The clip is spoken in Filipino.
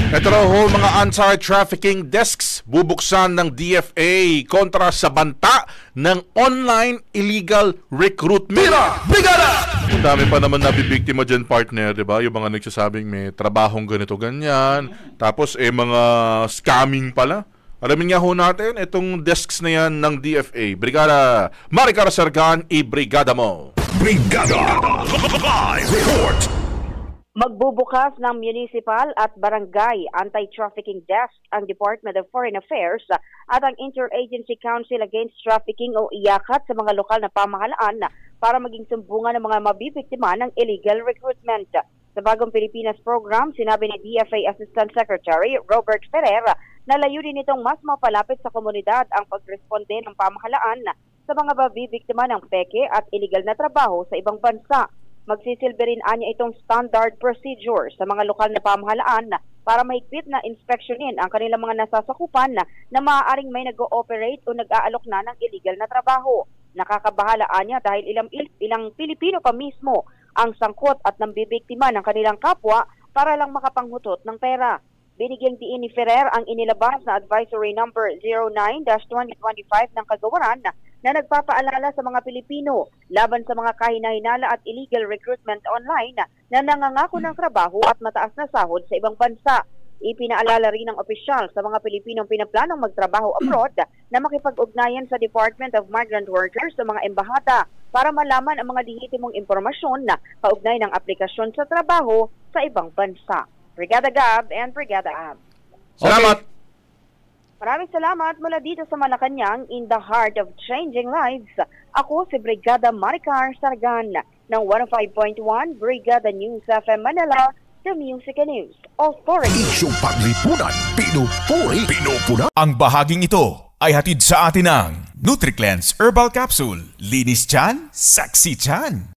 Ito raw ho, mga anti-trafficking desks bubuksan ng DFA kontra sa banta ng online illegal recruitment. Brigada! Ang dami pa naman nabibiktima dyan, partner, di ba? Yung mga nagsasabing may trabahong ganito, ganyan. Tapos, mga scamming pala. Alamin nga ho natin, itong desks na yan ng DFA. Brigada Maricar Sargan, i-brigada mo. Brigada! Live report! Magbubukas ng municipal at barangay anti-trafficking desk ang Department of Foreign Affairs at ang Interagency Council Against Trafficking o IACAT sa mga lokal na pamahalaan para maging sumbungan ng mga mabibiktima ng illegal recruitment. Sa Bagong Pilipinas program, sinabi ni DFA Assistant Secretary Robert Ferrer na layunin nitong mas mapalapit sa komunidad ang pagresponde ng pamahalaan sa mga mabibiktima ng peke at illegal na trabaho sa ibang bansa. Magsisilbi rin anya itong standard procedure sa mga lokal na pamahalaan para mahigpit na inspeksyonin ang kanilang mga nasasakupan na maaaring may nag-ooperate o nag-aalok na ng illegal na trabaho. Nakakabahala anya dahil ilang Pilipino pa mismo ang sangkot at nambibiktima ng kanilang kapwa para lang makapanghutot ng pera. Binigyang diin ni Ferrer ang inilabas na Advisory Number 09-2025 ng Kagawaran na nagpapaalala sa mga Pilipino laban sa mga kahinahinala at illegal recruitment online na nangangako ng trabaho at mataas na sahod sa ibang bansa. Ipinaalala rin ng opisyal sa mga Pilipinong pinaplanong magtrabaho abroad na makipag-ugnayan sa Department of Migrant Workers sa mga embahada para malaman ang mga lehitimong impormasyon na kaugnay ng aplikasyon sa trabaho sa ibang bansa. Brigada Gab and Brigada Ab. Salamat! Okay. Maraming salamat mula dito sa Malacanang in the heart of changing lives. Ako si Brigada Maricar Sargan ng 105.1 Brigada News FM Manila, the Music and News Authority. Isyong paglipunan, pinupunan. Ang bahaging ito ay hatid sa atin ng NutriCleanse Herbal Capsule. Linis tiyan, sexy tiyan.